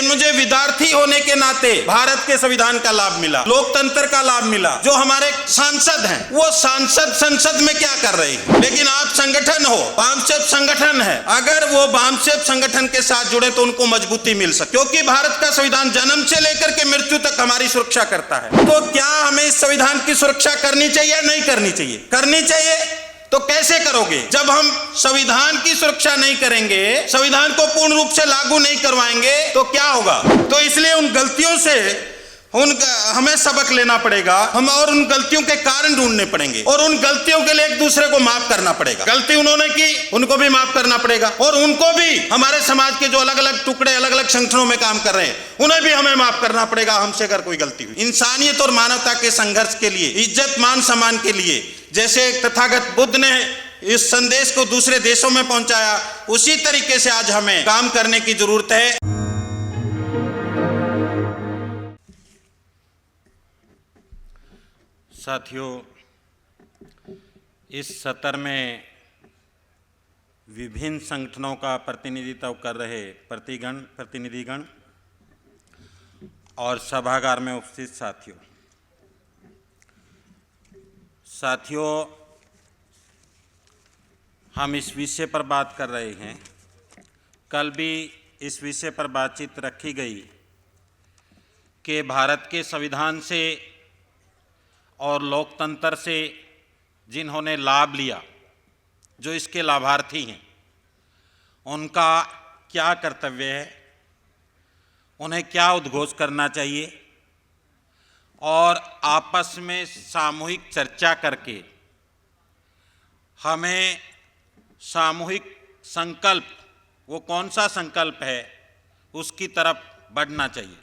मुझे विद्यार्थी होने के नाते भारत के संविधान का लाभ मिला, लोकतंत्र का लाभ मिला। जो हमारे सांसद हैं वो सांसद संसद में क्या कर रहे हैं, लेकिन आप संगठन हो, बामसेफ संगठन है, अगर वो बामसेफ संगठन के साथ जुड़े तो उनको मजबूती मिल सकती, क्योंकि भारत का संविधान जन्म से लेकर के मृत्यु तक हमारी सुरक्षा करता है। तो क्या हमें इस संविधान की सुरक्षा करनी चाहिए या नहीं करनी चाहिए? करनी चाहिए। तो कैसे करोगे? जब हम संविधान की सुरक्षा नहीं करेंगे, संविधान को पूर्ण रूप से लागू नहीं करवाएंगे तो क्या होगा? तो इसलिए उन गलतियों से हमें सबक लेना पड़ेगा, हम और उन गलतियों के कारण ढूंढने पड़ेंगे और उन गलतियों के लिए एक दूसरे को माफ करना पड़ेगा। गलती उन्होंने की, उनको भी माफ करना पड़ेगा और उनको भी, हमारे समाज के जो अलग अलग टुकड़े अलग अलग संगठनों में काम कर रहे हैं उन्हें भी हमें माफ करना पड़ेगा हमसे अगर कोई गलती हुई। इंसानियत और मानवता के संघर्ष के लिए, इज्जत मान सम्मान के लिए, जैसे तथागत बुद्ध ने इस संदेश को दूसरे देशों में पहुंचाया, उसी तरीके से आज हमें काम करने की जरूरत है। साथियों, इस सत्र में विभिन्न संगठनों का प्रतिनिधित्व कर रहे प्रतिनिधिगण और सभागार में उपस्थित साथियों, हम इस विषय पर बात कर रहे हैं। कल भी इस विषय पर बातचीत रखी गई कि भारत के संविधान से और लोकतंत्र से जिन्होंने लाभ लिया, जो इसके लाभार्थी हैं, उनका क्या कर्तव्य है, उन्हें क्या उद्घोष करना चाहिए और आपस में सामूहिक चर्चा करके हमें सामूहिक संकल्प, वो कौन सा संकल्प है, उसकी तरफ बढ़ना चाहिए।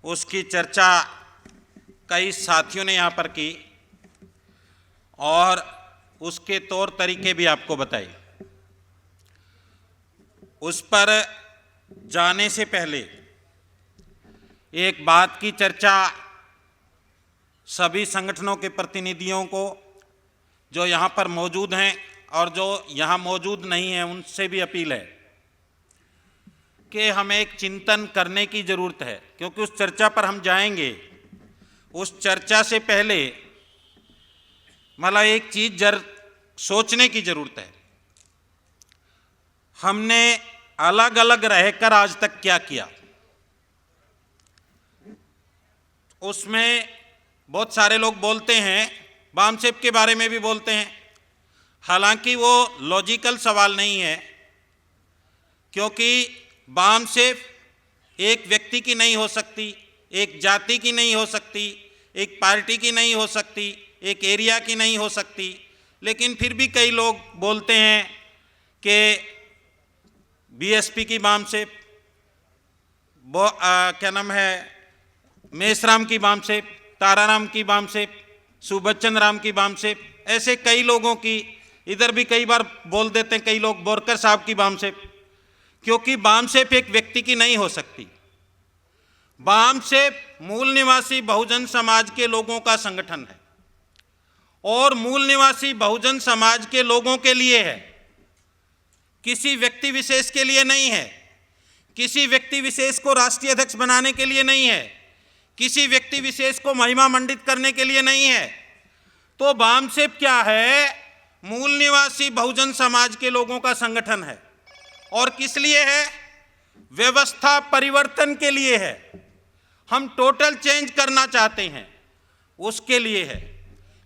उसकी चर्चा कई साथियों ने यहाँ पर की और उसके तौर तरीके भी आपको बताए। उस पर जाने से पहले एक बात की चर्चा सभी संगठनों के प्रतिनिधियों को, जो यहाँ पर मौजूद हैं और जो यहाँ मौजूद नहीं हैं, उनसे भी अपील है कि हमें एक चिंतन करने की ज़रूरत है, क्योंकि उस चर्चा पर हम जाएंगे। उस चर्चा से पहले मतलब एक चीज़ सोचने की ज़रूरत है, हमने अलग अलग रहकर आज तक क्या किया। उसमें बहुत सारे लोग बोलते हैं, बामसेफ के बारे में भी बोलते हैं, हालांकि वो लॉजिकल सवाल नहीं है, क्योंकि बामसेफ एक व्यक्ति की नहीं हो सकती, एक जाति की नहीं हो सकती, एक पार्टी की नहीं हो सकती, एक एरिया की नहीं हो सकती, लेकिन फिर भी कई लोग बोलते हैं कि बीएसपी की बामसेफ, क्या नाम है, मेसराम की बामसेफ, ताराराम की बामसेफ, सुबच्चन राम की बामसेफ, ऐसे कई लोगों की, इधर भी कई बार बोल देते हैं कई लोग बोरकर साहब की बामसेफ, क्योंकि बामसेफ एक व्यक्ति की नहीं हो सकती। बामसेफ मूल निवासी बहुजन समाज के लोगों का संगठन है और मूल निवासी बहुजन समाज के लोगों के लिए है, किसी व्यक्ति विशेष के लिए नहीं है, किसी व्यक्ति विशेष को राष्ट्रीय अध्यक्ष बनाने के लिए नहीं है, किसी व्यक्ति विशेष को महिमा मंडित करने के लिए नहीं है। तो बामसेफ क्या है? मूल निवासी बहुजन समाज के लोगों का संगठन है। और किस लिए है? व्यवस्था परिवर्तन के लिए है। हम टोटल चेंज करना चाहते हैं, उसके लिए है।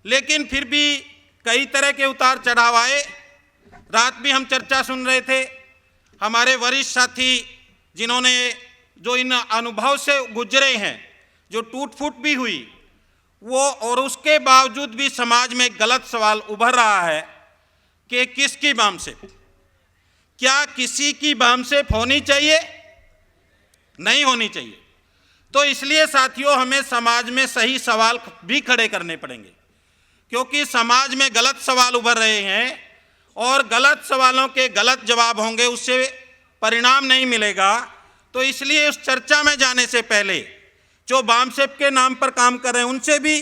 लेकिन फिर भी कई तरह के उतार चढ़ाव आए। रात भी हम चर्चा सुन रहे थे, हमारे वरिष्ठ साथी जिन्होंने जो इन अनुभव से गुजरे हैं, जो टूट फूट भी हुई वो, और उसके बावजूद भी समाज में गलत सवाल उभर रहा है कि किसकी बामसेफ, क्या किसी की बामसेफ होनी चाहिए? नहीं होनी चाहिए। तो इसलिए साथियों, हमें समाज में सही सवाल भी खड़े करने पड़ेंगे, क्योंकि समाज में गलत सवाल उभर रहे हैं और गलत सवालों के गलत जवाब होंगे, उससे परिणाम नहीं मिलेगा। तो इसलिए उस चर्चा में जाने से पहले जो बामसेफ के नाम पर काम कर रहे हैं उनसे भी,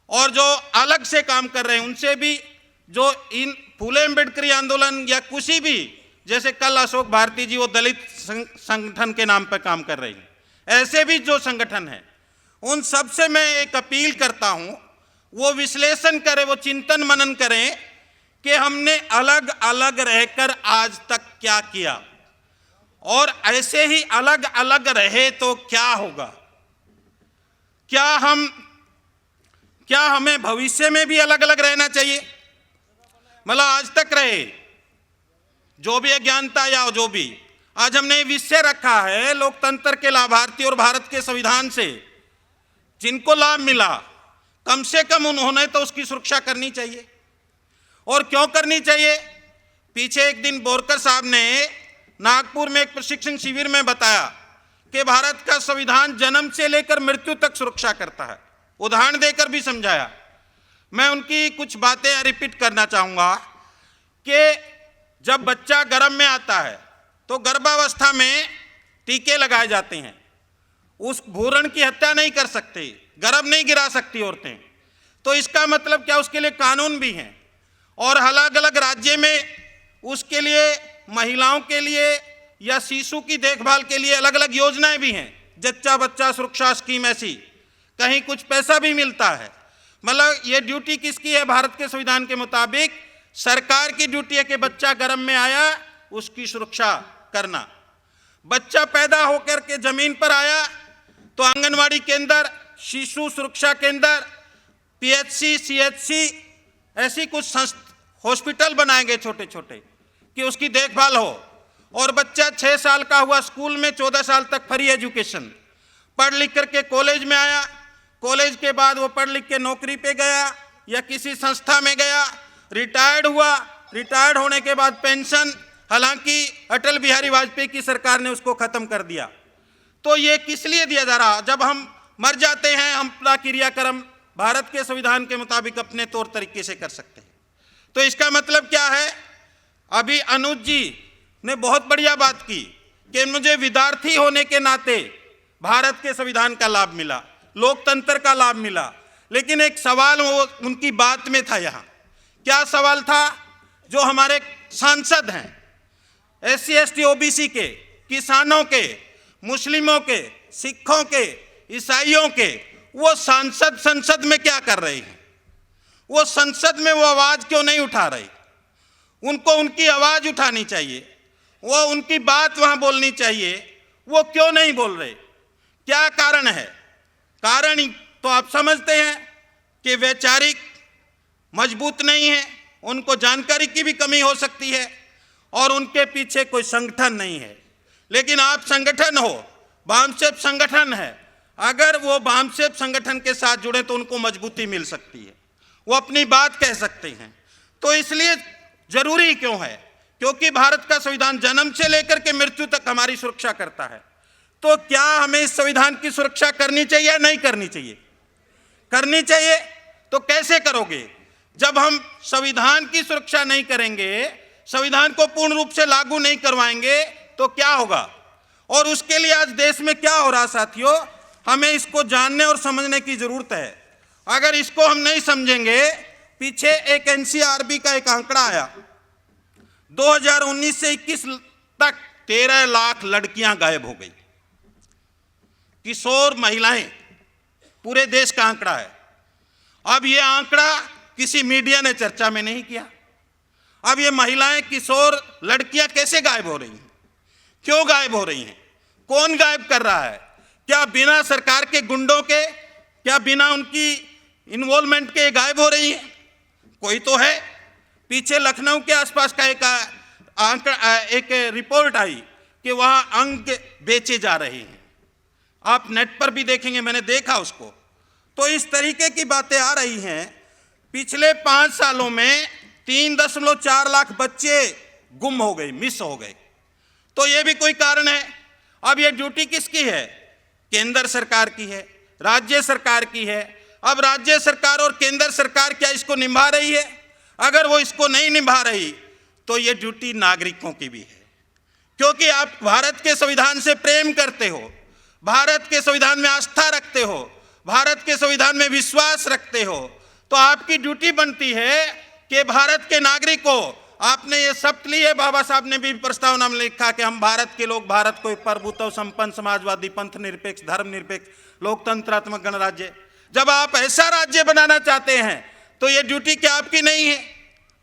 और जो अलग से काम कर रहे हैं उनसे भी, जो इन फूले अम्बेडकरी आंदोलन या किसी भी जैसे कल अशोक भारती जी वो दलित संगठन के नाम पर काम कर रही हैं, ऐसे भी जो संगठन है उन सब से मैं एक अपील करता हूं, वो विश्लेषण करें, वो चिंतन मनन करें कि हमने अलग अलग रहकर आज तक क्या किया, और ऐसे ही अलग अलग रहे तो क्या होगा। क्या हमें भविष्य में भी अलग अलग रहना चाहिए? मतलब आज तक रहे जो भी अज्ञानता या जो भी, आज हमने विषय रखा है लोकतंत्र के लाभार्थी और भारत के संविधान से जिनको लाभ मिला, कम से कम उन्होंने तो उसकी सुरक्षा करनी चाहिए। और क्यों करनी चाहिए? पीछे एक दिन बोरकर साहब ने नागपुर में एक प्रशिक्षण शिविर में बताया कि भारत का संविधान जन्म से लेकर मृत्यु तक सुरक्षा करता है, उदाहरण देकर भी समझाया। मैं उनकी कुछ बातें रिपीट करना चाहूँगा कि जब बच्चा गर्भ में आता है तो गर्भावस्था में टीके लगाए जाते हैं, उस भ्रूण की हत्या नहीं कर सकते, गर्भ नहीं गिरा सकती औरतें। तो इसका मतलब क्या, उसके लिए कानून भी हैं, और अलग अलग राज्य में उसके लिए महिलाओं के लिए या शिशु की देखभाल के लिए अलग अलग योजनाएं भी हैं, जच्चा बच्चा सुरक्षा स्कीम, ऐसी कहीं कुछ पैसा भी मिलता है। मतलब ये ड्यूटी किसकी है? भारत के संविधान के मुताबिक सरकार की ड्यूटी है कि बच्चा गर्भ में आया उसकी सुरक्षा करना। बच्चा पैदा होकर के जमीन पर आया तो आंगनवाड़ी केंद्र, शिशु सुरक्षा केंद्र, पीएचसी, सीएचसी, ऐसी कुछ हॉस्पिटल बनाए गए छोटे छोटे कि उसकी देखभाल हो। और बच्चा 6 साल का हुआ स्कूल में, 14 साल तक फ्री एजुकेशन, पढ़ लिख करके कॉलेज में आया, कॉलेज के बाद वो पढ़ लिख के नौकरी पे गया या किसी संस्था में गया, रिटायर्ड हुआ, रिटायर्ड होने के बाद पेंशन, हालांकि अटल बिहारी वाजपेयी की सरकार ने उसको खत्म कर दिया। तो ये किस लिए दिया जा रहा? जब हम मर जाते हैं हम अपना क्रियाक्रम भारत के संविधान के मुताबिक अपने तौर तरीके से कर सकते हैं। तो इसका मतलब क्या है? अभी अनुज जी ने बहुत बढ़िया बात की कि मुझे विद्यार्थी होने के नाते भारत के संविधान का लाभ मिला, लोकतंत्र का लाभ मिला, लेकिन एक सवाल वो उनकी बात में था। यहाँ क्या सवाल था? जो हमारे सांसद हैं, SC ST OBC के, किसानों के, मुस्लिमों के, सिखों के, ईसाइयों के, वो सांसद संसद में क्या कर रहे हैं? वो संसद में वो आवाज़ क्यों नहीं उठा रहे? उनको उनकी आवाज़ उठानी चाहिए, वो उनकी बात वहाँ बोलनी चाहिए, वो क्यों नहीं बोल रहे? क्या कारण है? कारण तो आप समझते हैं कि वैचारिक मजबूत नहीं है, उनको जानकारी की भी कमी हो सकती है, और उनके पीछे कोई संगठन नहीं है। लेकिन आप संगठन हो, बामसेफ संगठन है, अगर वो बामसेफ संगठन के साथ जुड़े तो उनको मजबूती मिल सकती है, वो अपनी बात कह सकते हैं। तो इसलिए जरूरी क्यों है? क्योंकि भारत का संविधान जन्म से लेकर के मृत्यु तक हमारी सुरक्षा करता है। तो क्या हमें इस संविधान की सुरक्षा करनी चाहिए या नहीं करनी चाहिए? करनी चाहिए। तो कैसे करोगे? जब हम संविधान की सुरक्षा नहीं करेंगे, संविधान को पूर्ण रूप से लागू नहीं करवाएंगे तो क्या होगा? और उसके लिए आज देश में क्या हो रहा साथियों, हमें इसको जानने और समझने की जरूरत है। अगर इसको हम नहीं समझेंगे, पीछे एक NCRB का एक आंकड़ा आया, 2019 से 21 तक 13 लाख लड़कियां गायब हो गई, किशोर महिलाएं, पूरे देश का आंकड़ा है। अब ये आंकड़ा किसी मीडिया ने चर्चा में नहीं किया। अब ये महिलाएं, किशोर लड़कियां कैसे गायब हो रही हैं? क्यों गायब हो रही हैं? कौन गायब कर रहा है? क्या बिना सरकार के गुंडों के, क्या बिना उनकी इन्वॉल्वमेंट के गायब हो रही हैं? कोई तो है। पीछे लखनऊ के आसपास का एक रिपोर्ट आई कि वहाँ अंग बेचे जा रहे हैं, आप नेट पर भी देखेंगे, मैंने देखा उसको। तो इस तरीके की बातें आ रही हैं। पिछले 5 सालों में 3.4 लाख बच्चे गुम हो गए, मिस हो गए। तो ये भी कोई कारण है। अब ये ड्यूटी किसकी है? केंद्र सरकार की है, राज्य सरकार की है। अब राज्य सरकार और केंद्र सरकार क्या इसको निभा रही है? अगर वो इसको नहीं निभा रही तो ये ड्यूटी नागरिकों की भी है, क्योंकि आप भारत के संविधान से प्रेम करते हो, भारत के संविधान में आस्था रखते हो, भारत के संविधान में विश्वास रखते हो, तो आपकी ड्यूटी बनती है कि भारत के नागरिकों, आपने ये शपथ ली है, बाबा साहब ने भी प्रस्तावना में लिखा कि हम भारत के लोग भारत को एक प्रभुत्व संपन्न समाजवादी पंथ निरपेक्ष धर्म निरपेक्ष लोकतंत्रात्मक गणराज्य। जब आप ऐसा राज्य बनाना चाहते हैं तो ये ड्यूटी क्या आपकी नहीं है?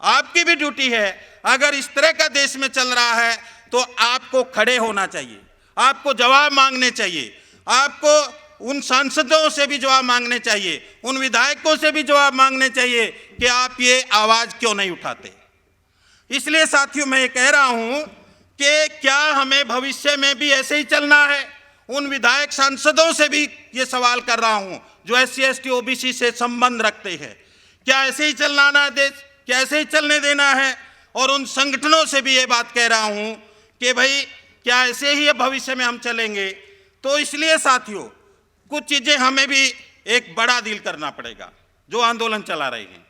आपकी भी ड्यूटी है। अगर इस तरह का देश में चल रहा है तो आपको खड़े होना चाहिए, आपको जवाब मांगने चाहिए, आपको उन सांसदों से भी जवाब मांगने चाहिए, उन विधायकों से भी जवाब मांगने चाहिए कि आप ये आवाज क्यों नहीं उठाते। इसलिए साथियों मैं ये कह रहा हूं कि क्या हमें भविष्य में भी ऐसे ही चलना है? उन विधायक सांसदों से भी ये सवाल कर रहा हूं जो SC ST OBC से संबंध रखते हैं, क्या ऐसे ही चलना है देश? क्या ऐसे ही चलने देना है? और उन संगठनों से भी ये बात कह रहा हूं कि भाई क्या ऐसे ही भविष्य में हम चलेंगे? तो इसलिए साथियों कुछ चीजें हमें भी एक बड़ा डील करना पड़ेगा जो आंदोलन चला रहे हैं।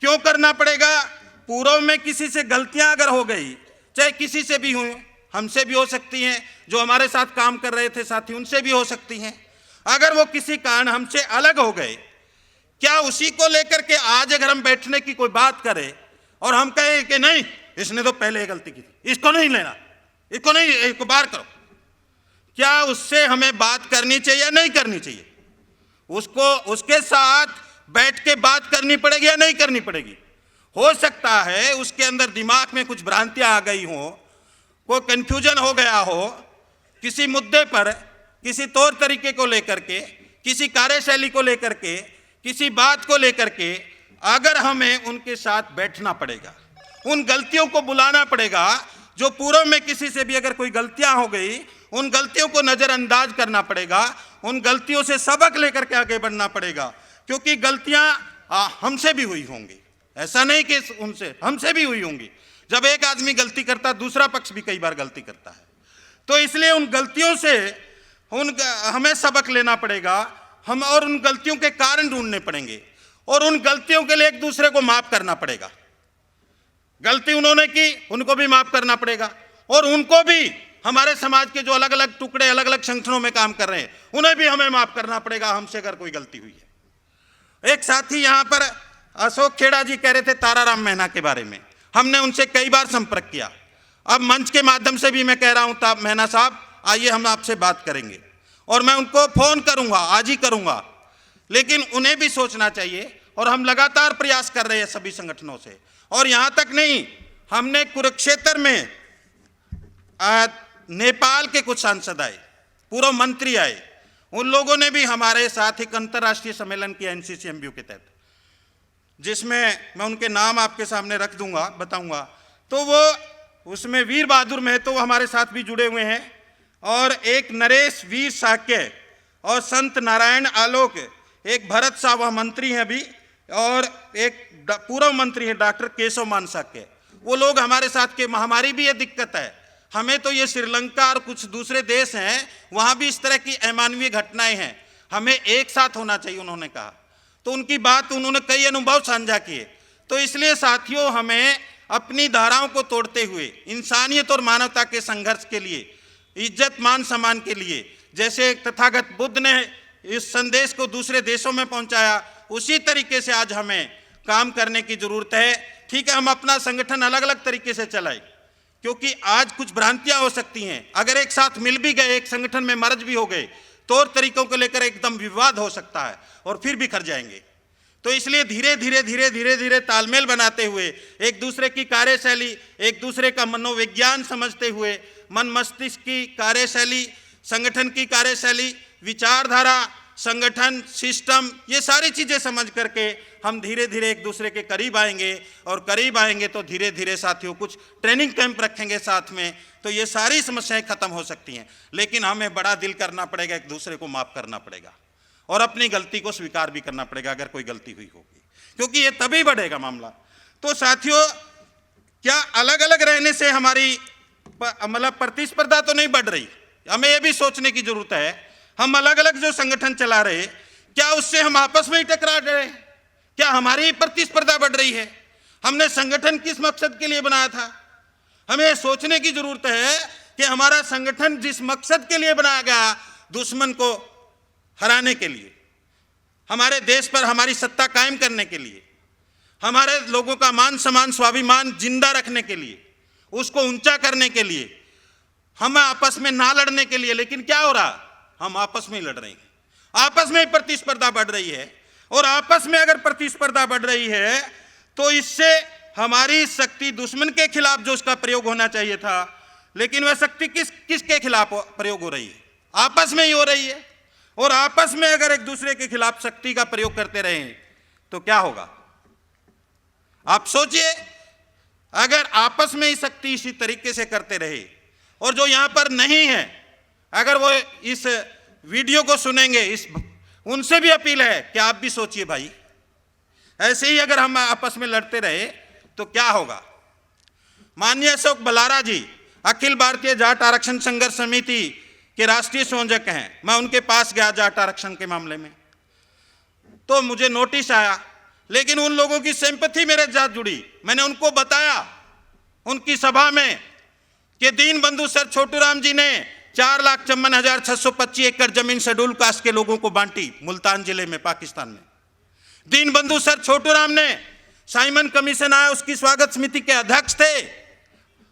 क्यों करना पड़ेगा? पूर्व में किसी से गलतियां अगर हो गई, चाहे किसी से भी हुई, हमसे भी हो सकती हैं, जो हमारे साथ काम कर रहे थे साथी उनसे भी हो सकती हैं, अगर वो किसी कारण हमसे अलग हो गए, क्या उसी को लेकर के आज अगर हम बैठने की कोई बात करें और हम कहें कि नहीं इसने तो पहले गलती की थी, इसको नहीं लेना, इसको नहीं, इसको बाहर करो, क्या उससे हमें बात करनी चाहिए या नहीं करनी चाहिए? उसको उसके साथ बैठ के बात करनी पड़ेगी या नहीं करनी पड़ेगी? हो सकता है उसके अंदर दिमाग में कुछ भ्रांतियां आ गई हो, कोई कंफ्यूजन हो गया हो किसी मुद्दे पर, किसी तौर तरीके को लेकर के, किसी कार्यशैली को लेकर के, किसी बात को लेकर के। अगर हमें उनके साथ बैठना पड़ेगा, उन गलतियों को बुलाना पड़ेगा, जो पूर्व में किसी से भी अगर कोई गलतियां हो गई उन गलतियों को नज़रअंदाज करना पड़ेगा, उन गलतियों से सबक लेकर के आगे बढ़ना पड़ेगा, क्योंकि गलतियां हमसे भी हुई होंगी, ऐसा नहीं कि उनसे, हमसे भी हुई होंगी। जब एक आदमी गलती करता है दूसरा पक्ष भी कई बार गलती करता है, तो इसलिए उन गलतियों से हमें सबक लेना पड़ेगा, हम और उन गलतियों के कारण ढूंढने पड़ेंगे और उन गलतियों के लिए एक दूसरे को माफ करना पड़ेगा। गलती उन्होंने की उनको भी माफ करना पड़ेगा और उनको भी, हमारे समाज के जो अलग अलग टुकड़े अलग अलग संगठनों में काम कर रहे हैं उन्हें भी हमें माफ करना पड़ेगा हमसे अगर कोई गलती हुई है। एक साथी यहाँ पर अशोक खेड़ा जी कह रहे थे ताराराम मीणा के बारे में, हमने उनसे कई बार संपर्क किया। अब मंच के माध्यम से भी मैं कह रहा हूँ मीणा साहब आइए हम आपसे बात करेंगे, और मैं उनको फोन करूंगा, आज ही करूंगा। लेकिन उन्हें भी सोचना चाहिए और हम लगातार प्रयास कर रहे हैं सभी संगठनों से। और यहाँ तक नहीं, हमने कुरुक्षेत्र में नेपाल के कुछ सांसद आए, पूर्व मंत्री आए, उन लोगों ने भी हमारे साथ एक अंतर्राष्ट्रीय सम्मेलन किया NCC MBU के तहत, जिसमें मैं उनके नाम आपके सामने रख दूंगा, बताऊंगा। तो वो उसमें वीर बहादुर महतो हमारे साथ भी जुड़े हुए हैं, और एक नरेश वीर साक्य और संत नारायण आलोक, एक भरत साहब वह मंत्री हैं अभी, और एक पूर्व मंत्री हैं डॉक्टर केशव मान साक्य। वो लोग हमारे साथ के, हमारी भी ये दिक्कत है, हमें तो ये श्रीलंका और कुछ दूसरे देश हैं वहाँ भी इस तरह की अमानवीय घटनाएं हैं, हमें एक साथ होना चाहिए उन्होंने कहा। तो उनकी बात, उन्होंने कई अनुभव साझा किए। तो इसलिए साथियों हमें अपनी धाराओं को तोड़ते हुए इंसानियत और मानवता के संघर्ष के लिए, इज्जत मान सम्मान के लिए, जैसे तथागत बुद्ध ने इस संदेश को दूसरे देशों में पहुंचाया, उसी तरीके से आज हमें काम करने की जरूरत है। ठीक है, हम अपना संगठन अलग अलग तरीके से चलाएं, क्योंकि आज कुछ भ्रांतियां हो सकती हैं। अगर एक साथ मिल भी गए, एक संगठन में मर्ज भी हो गए, तौर तरीकों को लेकर एकदम विवाद हो सकता है और फिर बिखर जाएंगे। तो इसलिए धीरे धीरे धीरे धीरे धीरे तालमेल बनाते हुए, एक दूसरे की कार्यशैली, एक दूसरे का मनोविज्ञान समझते हुए, मन मस्तिष्क की कार्यशैली, संगठन की कार्यशैली, विचारधारा, संगठन, सिस्टम, ये सारी चीज़ें समझ करके हम धीरे धीरे एक दूसरे के करीब आएंगे। और करीब आएंगे तो धीरे धीरे साथियों कुछ ट्रेनिंग कैंप रखेंगे साथ में, तो ये सारी समस्याएं खत्म हो सकती हैं। लेकिन हमें बड़ा दिल करना पड़ेगा, एक दूसरे को माफ़ करना पड़ेगा और अपनी गलती को स्वीकार भी करना पड़ेगा अगर कोई गलती हुई होगी, क्योंकि ये तभी बढ़ेगा मामला। तो साथियों, क्या अलग अलग रहने से हमारी मतलब प्रतिस्पर्धा तो नहीं बढ़ रही, हमें ये भी सोचने की जरूरत है। हम अलग अलग जो संगठन चला रहे, क्या उससे हम आपस में ही टकरा रहे, क्या हमारी प्रतिस्पर्धा बढ़ रही है? हमने संगठन किस मकसद के लिए बनाया था? हमें सोचने की जरूरत है कि हमारा संगठन जिस मकसद के लिए बनाया गया, दुश्मन को हराने के लिए, हमारे देश पर हमारी सत्ता कायम करने के लिए, हमारे लोगों का मान सम्मान स्वाभिमान जिंदा रखने के लिए, उसको ऊंचा करने के लिए, हम आपस में ना लड़ने के लिए। लेकिन क्या हो रहा, हम आपस में ही लड़ रहे हैं, आपस में ही प्रतिस्पर्धा बढ़ रही है। और आपस में अगर प्रतिस्पर्धा बढ़ रही है तो इससे हमारी शक्ति दुश्मन के खिलाफ जो उसका प्रयोग होना चाहिए था, लेकिन वह शक्ति किसके खिलाफ प्रयोग हो रही है, आपस में ही हो रही है। और आपस में अगर एक दूसरे के खिलाफ शक्ति का प्रयोग करते रहें तो क्या होगा, आप सोचिए। अगर आपस में ही शक्ति इसी तरीके से करते रहे, और जो यहां पर नहीं है अगर वो इस वीडियो को सुनेंगे, उनसे भी अपील है कि आप भी सोचिए भाई, ऐसे ही अगर हम आपस में लड़ते रहे तो क्या होगा। माननीय अशोक बलारा जी अखिल भारतीय जाट आरक्षण संघर्ष समिति के राष्ट्रीय संयोजक हैं। मैं उनके पास गया जाट आरक्षण के मामले में, तो मुझे नोटिस आया, लेकिन उन लोगों की सिंपैथी मेरे साथ जुड़ी। मैंने उनको बताया उनकी सभा में कि दीनबंधु सर छोटूराम जी ने 4,54,625 एकड़ जमीन शेड्यूल कास्ट के लोगों को बांटी मुल्तान जिले में, पाकिस्तान में। दीनबंधु सर छोटूराम ने साइमन कमीशन आया, उसकी स्वागत समिति के अध्यक्ष थे,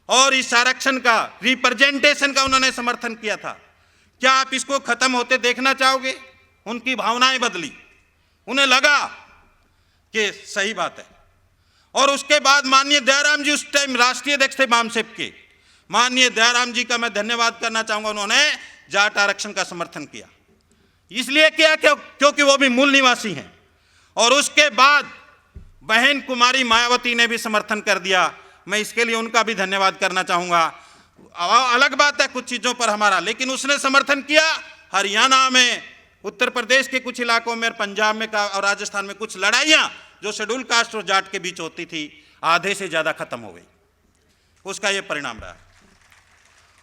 और इस आरक्षण का रिप्रेजेंटेशन का उन्होंने समर्थन किया था। क्या आप इसको खत्म होते देखना चाहोगे? उनकी भावनाएं बदली, उन्हें लगा कि सही बात है। और उसके बाद माननीय दयाराम जी उस टाइम राष्ट्रीय अध्यक्ष थे बामसेप के, माननीय दयाराम जी का मैं धन्यवाद करना चाहूंगा, उन्होंने जाट आरक्षण का समर्थन किया। इसलिए किया क्योंकि वो भी मूल निवासी हैं। और उसके बाद बहन कुमारी मायावती ने भी समर्थन कर दिया, मैं इसके लिए उनका भी धन्यवाद करना चाहूंगा। अलग बात है कुछ चीजों पर हमारा, लेकिन उसने समर्थन किया। हरियाणा में, उत्तर प्रदेश के कुछ इलाकों में, पंजाब में और राजस्थान में कुछ लड़ाइयां जो शेड्यूल कास्ट और जाट के बीच होती थी, आधे से ज्यादा खत्म हो गई। उसका यह परिणाम रहा,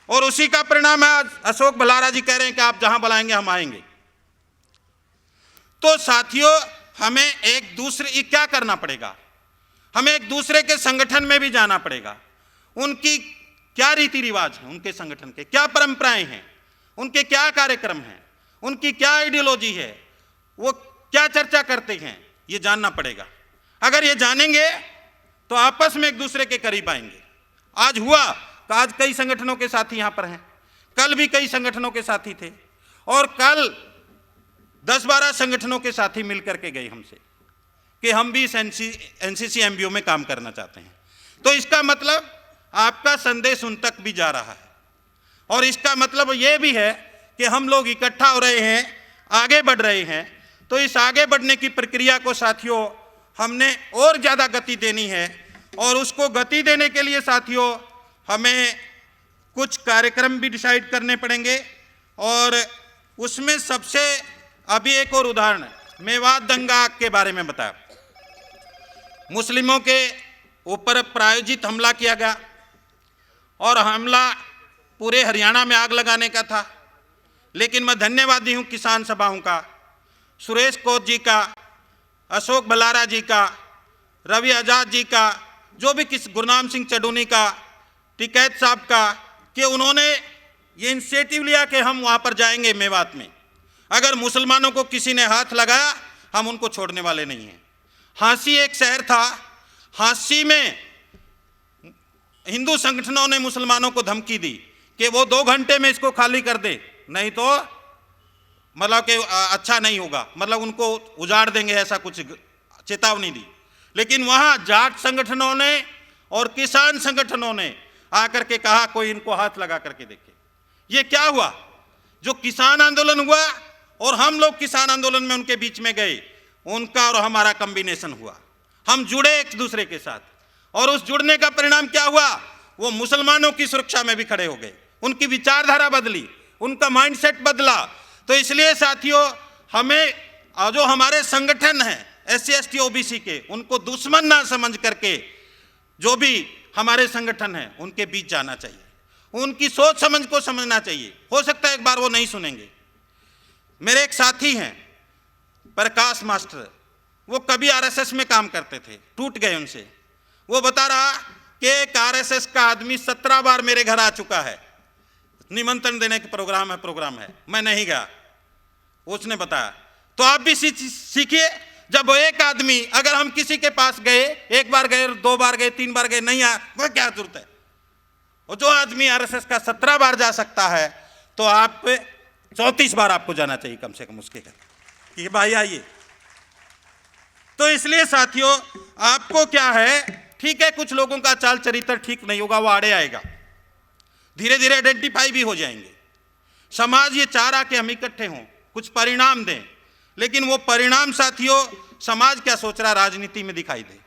और उसी का परिणाम है आज अशोक बलारा जी कह रहे हैं कि आप जहां बुलाएंगे हम आएंगे। तो साथियों, हमें एक दूसरे क्या करना पड़ेगा, हमें एक दूसरे के संगठन में भी जाना पड़ेगा। उनकी क्या रीति रिवाज है, उनके संगठन के क्या परंपराएं हैं, उनके क्या कार्यक्रम हैं, उनकी क्या आइडियोलॉजी है, वो क्या चर्चा करते हैं, ये जानना पड़ेगा। अगर ये जानेंगे तो आपस में एक दूसरे के करीब आएंगे। आज हुआ तो आज कई संगठनों के साथी यहां पर हैं, कल भी कई संगठनों के साथी थे, और कल 10-12 संगठनों के साथी मिलकर के गए हमसे कि हम भी एनसीसी एमबीओ में काम करना चाहते हैं। तो इसका मतलब आपका संदेश उन तक भी जा रहा है, और इसका मतलब ये भी है कि हम लोग इकट्ठा हो रहे हैं, आगे बढ़ रहे हैं। तो इस आगे बढ़ने की प्रक्रिया को साथियों हमने और ज़्यादा गति देनी है, और उसको गति देने के लिए साथियों हमें कुछ कार्यक्रम भी डिसाइड करने पड़ेंगे। और उसमें सबसे अभी एक और उदाहरण मेवात दंगा के बारे में बताया। मुस्लिमों के ऊपर प्रायोजित हमला किया गया, और हमला पूरे हरियाणा में आग लगाने का था। लेकिन मैं धन्यवादी हूं किसान सभाओं का, सुरेश कोत जी का, अशोक बलारा जी का, रवि आजाद जी का, जो भी गुरनाम सिंह चडूनी का, टिकैत साहब का, कि उन्होंने ये इनिशिएटिव लिया कि हम वहाँ पर जाएंगे मेवात में। अगर मुसलमानों को किसी ने हाथ लगाया हम उनको छोड़ने वाले नहीं हैं। हांसी एक शहर था, हांसी में हिंदू संगठनों ने मुसलमानों को धमकी दी कि वो 2 घंटे में इसको खाली कर दे, नहीं तो मतलब कि अच्छा नहीं होगा, मतलब उनको उजाड़ देंगे, ऐसा कुछ चेतावनी दी। लेकिन वहाँ जाट संगठनों ने और किसान संगठनों ने आकर के कहा कोई इनको हाथ लगा करके देखे। ये क्या हुआ, जो किसान आंदोलन हुआ और हम लोग किसान आंदोलन में उनके बीच में गए, उनका और हमारा कॉम्बिनेशन हुआ, हम जुड़े एक दूसरे के साथ, और उस जुड़ने का परिणाम क्या हुआ, वो मुसलमानों की सुरक्षा में भी खड़े हो गए, उनकी विचारधारा बदली, उनका माइंडसेट बदला। तो इसलिए साथियों हमें जो हमारे संगठन हैं SC ST OBC के, उनको दुश्मन ना समझ करके जो भी हमारे संगठन हैं उनके बीच जाना चाहिए, उनकी सोच समझ को समझना चाहिए। हो सकता है एक बार वो नहीं सुनेंगे। मेरे एक साथी हैं प्रकाश मास्टर, वो कभी RSS में काम करते थे, टूट गए उनसे। वो बता रहा कि एक RSS का आदमी 17 बार मेरे घर आ चुका है, निमंत्रण देने के प्रोग्राम है, मैं नहीं गया। उसने बताया। तो आप भी सीखिए, जब वो एक आदमी, अगर हम किसी के पास गए, एक बार गए, 2 बार गए, 3 बार गए, नहीं आया, वो क्या जरूरत है? और जो आदमी आरएसएस का 17 बार जा सकता है, तो आप 34 बार आपको जाना चाहिए कम से कम उसके घर कि भाई आइए। तो इसलिए साथियों, आपको क्या है, ठीक है कुछ लोगों का चाल चरित्र ठीक नहीं होगा, वो आड़े आएगा, धीरे धीरे आइडेंटिफाई भी हो जाएंगे। समाज ये चाह रहा कि हम इकट्ठे हों, कुछ परिणाम दें, लेकिन वो परिणाम साथियों समाज क्या सोच रहा राजनीति में दिखाई दे।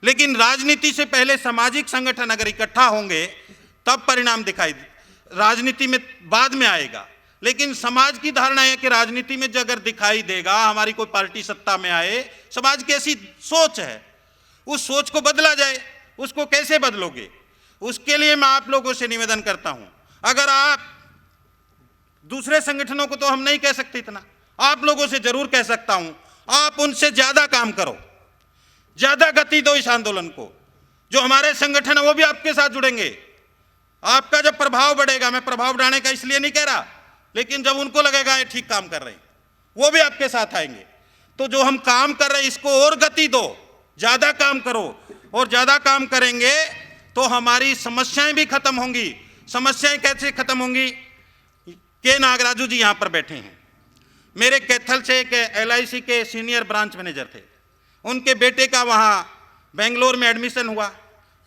लेकिन राजनीति से पहले सामाजिक संगठन अगर इकट्ठा होंगे तब परिणाम दिखाई दे, राजनीति में बाद में आएगा। लेकिन समाज की धारणा है कि राजनीति में जो अगर दिखाई देगा, हमारी कोई पार्टी सत्ता में आए, समाज की ऐसी सोच है, उस सोच को बदला जाए। उसको कैसे बदलोगे? उसके लिए मैं आप लोगों से निवेदन करता हूं, अगर आप दूसरे संगठनों को तो हम नहीं कह सकते इतना, आप लोगों से जरूर कह सकता हूं, आप उनसे ज्यादा काम करो, ज्यादा गति दो इस आंदोलन को। जो हमारे संगठन है वो भी आपके साथ जुड़ेंगे, आपका जब प्रभाव बढ़ेगा, मैं प्रभाव बढ़ाने का इसलिए नहीं कह रहा, लेकिन जब उनको लगेगा ये ठीक काम कर रहे हैं, वो भी आपके साथ आएंगे। तो जो हम काम कर रहे हैं इसको और गति दो, ज्यादा काम करो, और ज्यादा काम करेंगे तो हमारी समस्याएं भी खत्म होंगी। समस्याएं कैसे खत्म होंगी? के नागराजू जी यहां पर बैठे हैं, मेरे कैथल से एक LIC के सीनियर ब्रांच मैनेजर थे, उनके बेटे का वहां बेंगलोर में एडमिशन हुआ,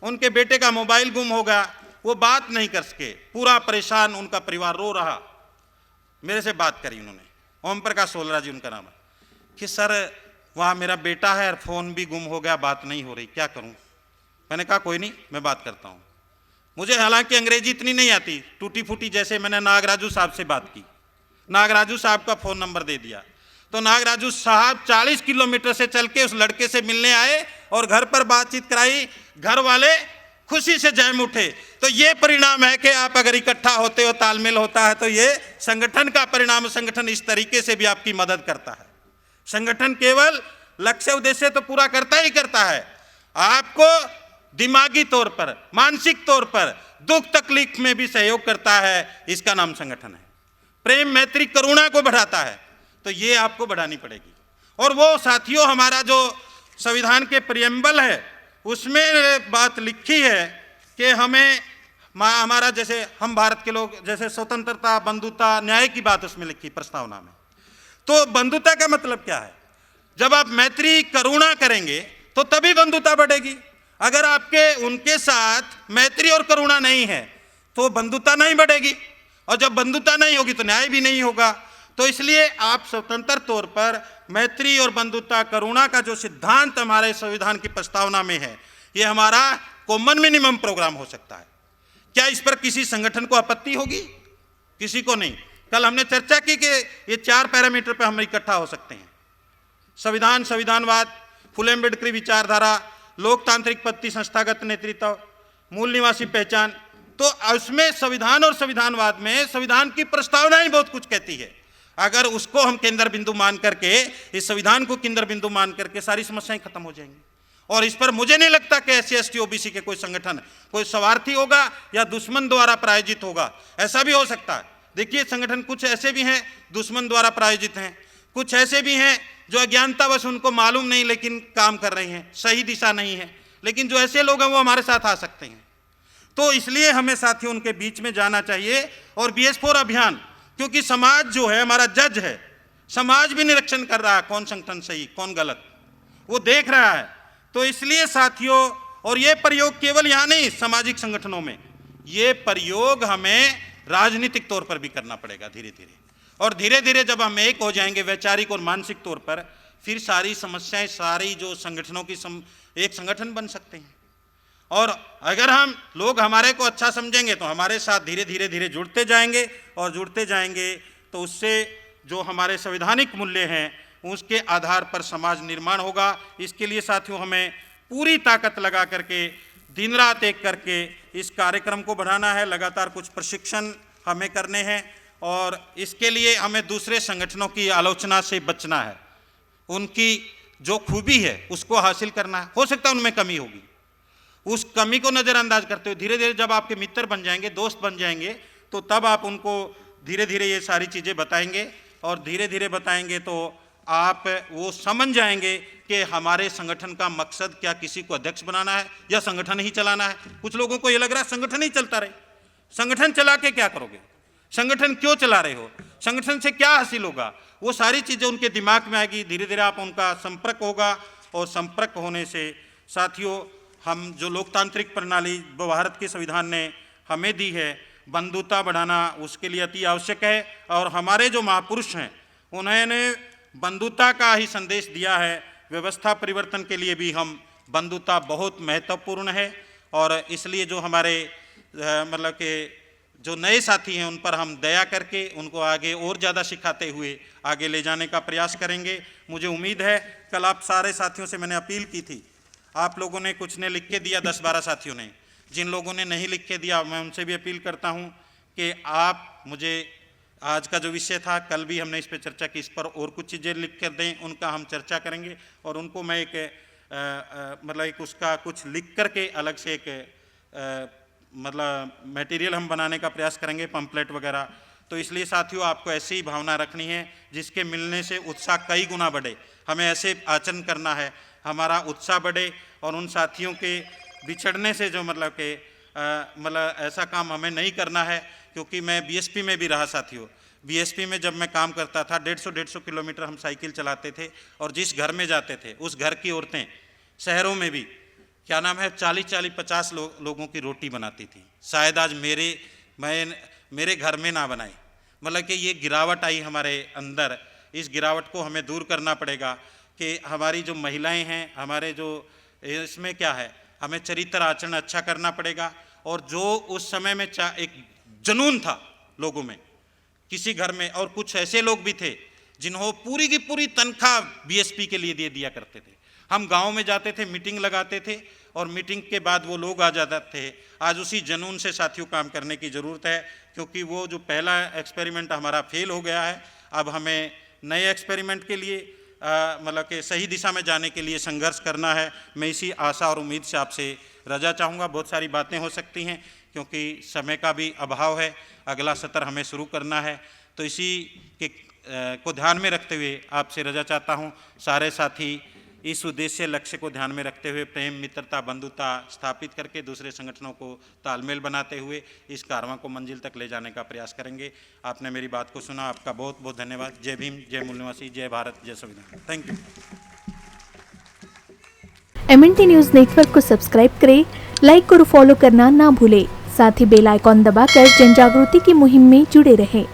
उनके बेटे का मोबाइल गुम हो गया, वो बात नहीं कर सके, पूरा परेशान, उनका परिवार रो रहा। मेरे से बात करी उन्होंने, ओम प्रकाश सोलरा जी उनका नाम है, कि सर वहाँ मेरा बेटा है और फ़ोन भी गुम हो गया, बात नहीं हो रही, क्या करूँ? मैंने कहा कोई नहीं, मैं बात करता हूँ। मुझे हालांकि अंग्रेजी इतनी नहीं आती, टूटी फूटी, जैसे मैंने नागराजू साहब से बात की, नागराजू साहब का फ़ोन नंबर दे दिया, तो नागराजू साहब 40 किलोमीटर से चल के उस लड़के से मिलने आए और घर पर बातचीत कराई, घर वाले खुशी से जैम उठे। तो ये परिणाम है कि आप अगर इकट्ठा होते हो, तालमेल होता है, तो ये संगठन का परिणाम। संगठन इस तरीके से भी आपकी मदद करता है। संगठन केवल लक्ष्य उद्देश्य तो पूरा करता ही करता है, आपको दिमागी तौर पर, मानसिक तौर पर, दुख तकलीफ में भी सहयोग करता है। इसका नाम संगठन है। प्रेम, मैत्री, करुणा को बढ़ाता है, तो ये आपको बढ़ानी पड़ेगी। और वो साथियों, हमारा जो संविधान के प्रियम्बल है उसमें बात लिखी है कि हमें हमारा, जैसे हम भारत के लोग, जैसे स्वतंत्रता, बंधुता, न्याय की बात उसमें लिखी प्रस्तावना में। तो बंधुता का मतलब क्या है? जब आप मैत्री करुणा करेंगे तो तभी बंधुता बढ़ेगी। अगर आपके उनके साथ मैत्री और करुणा नहीं है तो बंधुता नहीं बढ़ेगी, और जब बंधुता नहीं होगी तो न्याय भी नहीं होगा। तो इसलिए आप स्वतंत्र तौर पर मैत्री और बंधुता, करुणा का जो सिद्धांत हमारे संविधान की प्रस्तावना में है, ये हमारा कॉमन मिनिमम प्रोग्राम हो सकता है। क्या इस पर किसी संगठन को आपत्ति होगी? किसी को नहीं। कल हमने चर्चा की कि ये 4 पैरामीटर पर हम इकट्ठा हो सकते हैं: संविधान, संविधानवाद, फुले अम्बेडकरी विचारधारा, लोकतांत्रिक पद्धति, संस्थागत नेतृत्व, मूल निवासी पहचान। तो उसमें संविधान और संविधानवाद में संविधान की प्रस्तावना ही बहुत कुछ कहती है। अगर उसको हम केंद्र बिंदु मान करके, इस संविधान को केंद्र बिंदु मान करके, सारी समस्याएं खत्म हो जाएंगी। और इस पर मुझे नहीं लगता कि SC ST OBC के कोई संगठन कोई स्वार्थी होगा या दुश्मन द्वारा प्रायोजित होगा। ऐसा भी हो सकता है। देखिए, संगठन कुछ ऐसे भी हैं दुश्मन द्वारा प्रायोजित हैं, कुछ ऐसे भी हैं जो अज्ञानतावश उनको मालूम नहीं लेकिन काम कर रहे हैं, सही दिशा नहीं है। लेकिन जो ऐसे लोग हैं वो हमारे साथ आ सकते हैं। तो इसलिए हमें साथियों उनके बीच में जाना चाहिए। और BS4 अभियान, क्योंकि समाज जो है हमारा जज है, समाज भी निरीक्षण कर रहा है कौन संगठन सही कौन गलत, वो देख रहा है। तो इसलिए साथियों, और ये प्रयोग केवल यहाँ नहीं सामाजिक संगठनों में, ये प्रयोग हमें राजनीतिक तौर पर भी करना पड़ेगा धीरे धीरे। और धीरे धीरे जब हम एक हो जाएंगे वैचारिक और मानसिक तौर पर, फिर सारी समस्याएं, सारी जो संगठनों की एक संगठन बन सकते हैं। और अगर हम लोग हमारे को अच्छा समझेंगे तो हमारे साथ धीरे धीरे धीरे जुड़ते जाएंगे, और जुड़ते जाएंगे तो उससे जो हमारे संवैधानिक मूल्य हैं उसके आधार पर समाज निर्माण होगा। इसके लिए साथियों हमें पूरी ताकत लगा करके, दिन रात एक करके इस कार्यक्रम को बढ़ाना है। लगातार कुछ प्रशिक्षण हमें करने हैं, और इसके लिए हमें दूसरे संगठनों की आलोचना से बचना है। उनकी जो खूबी है उसको हासिल करना है। हो सकता है उनमें कमी होगी, उस कमी को नज़रअंदाज करते हुए धीरे धीरे जब आपके मित्र बन जाएंगे, दोस्त बन जाएंगे, तो तब आप उनको धीरे धीरे ये सारी चीज़ें बताएंगे। और धीरे धीरे बताएंगे तो आप वो समझ जाएंगे कि हमारे संगठन का मकसद क्या किसी को अध्यक्ष बनाना है या संगठन ही चलाना है। कुछ लोगों को ये लग रहा है संगठन ही चलता रहे। संगठन चला के क्या करोगे? संगठन क्यों चला रहे हो? संगठन से क्या हासिल होगा? वो सारी चीज़ें उनके दिमाग में आएगी। धीरे धीरे आप उनका संपर्क होगा और संपर्क होने से साथियों, हम जो लोकतांत्रिक प्रणाली भारत के संविधान ने हमें दी है, बंधुता बढ़ाना उसके लिए अति आवश्यक है। और हमारे जो महापुरुष हैं उन्होंने बंधुता का ही संदेश दिया है। व्यवस्था परिवर्तन के लिए भी हम बंधुता बहुत महत्वपूर्ण है और इसलिए जो हमारे मतलब के जो नए साथी हैं उन पर हम दया करके उनको आगे और ज़्यादा सिखाते हुए आगे ले जाने का प्रयास करेंगे। मुझे उम्मीद है, कल आप सारे साथियों से मैंने अपील की थी, आप लोगों ने कुछ ने लिख के दिया, 10-12 साथियों ने। जिन लोगों ने नहीं लिख के दिया मैं उनसे भी अपील करता हूं कि आप मुझे आज का जो विषय था, कल भी हमने इस पर चर्चा की, इस पर और कुछ चीज़ें लिख कर दें, उनका हम चर्चा करेंगे और उनको मैं एक मतलब एक उसका कुछ लिख करके अलग से एक मतलब मटेरियल हम बनाने का प्रयास करेंगे, पंपलेट वगैरह। तो इसलिए साथियों, आपको ऐसी ही भावना रखनी है जिसके मिलने से उत्साह कई गुना बढ़े। हमें ऐसे आचरण करना है, हमारा उत्साह बढ़े और उन साथियों के बिछड़ने से जो मतलब के मतलब ऐसा काम हमें नहीं करना है। क्योंकि मैं बीएसपी में भी रहा साथियों। बीएसपी में जब मैं काम करता था 150 किलोमीटर हम साइकिल चलाते थे और जिस घर में जाते थे उस घर की औरतें शहरों में भी क्या नाम है 40-50 लोगों की रोटी बनाती थी। शायद आज मेरे घर में ना बनाए। मतलब कि ये गिरावट आई हमारे अंदर। इस गिरावट को हमें दूर करना पड़ेगा कि हमारी जो महिलाएं हैं, हमारे जो इसमें क्या है, हमें चरित्र आचरण अच्छा करना पड़ेगा। और जो उस समय में एक जुनून था लोगों में किसी घर में, और कुछ ऐसे लोग भी थे जिन्हों पूरी की पूरी तनख्वाह बीएसपी के लिए दे दिया करते थे। हम गांव में जाते थे, मीटिंग लगाते थे और मीटिंग के बाद वो लोग आ जाते थे। आज उसी जुनून से साथियों काम करने की ज़रूरत है, क्योंकि वो जो पहला एक्सपेरिमेंट हमारा फेल हो गया है। अब हमें नए एक्सपेरिमेंट के लिए मतलब कि सही दिशा में जाने के लिए संघर्ष करना है। मैं इसी आशा और उम्मीद से आपसे रजा चाहूँगा। बहुत सारी बातें हो सकती हैं क्योंकि समय का भी अभाव है, अगला सत्र हमें शुरू करना है। तो इसी के को ध्यान में रखते हुए आपसे रजा चाहता हूँ। सारे साथी इस उद्देश्य लक्ष्य को ध्यान में रखते हुए प्रेम, मित्रता, बंधुता स्थापित करके दूसरे संगठनों को तालमेल बनाते हुए इस कारवां को मंजिल तक ले जाने का प्रयास करेंगे। आपने मेरी बात को सुना, आपका बहुत बहुत धन्यवाद। जय भीम, जय मूल निवासी, जय भारत, जय संविधान। Thank you. MNT news network को सब्सक्राइब करें, लाइक और फॉलो करना ना भूलें। साथ ही बेल आइकॉन दबाकर जन जागृति की मुहिम में जुड़े रहें।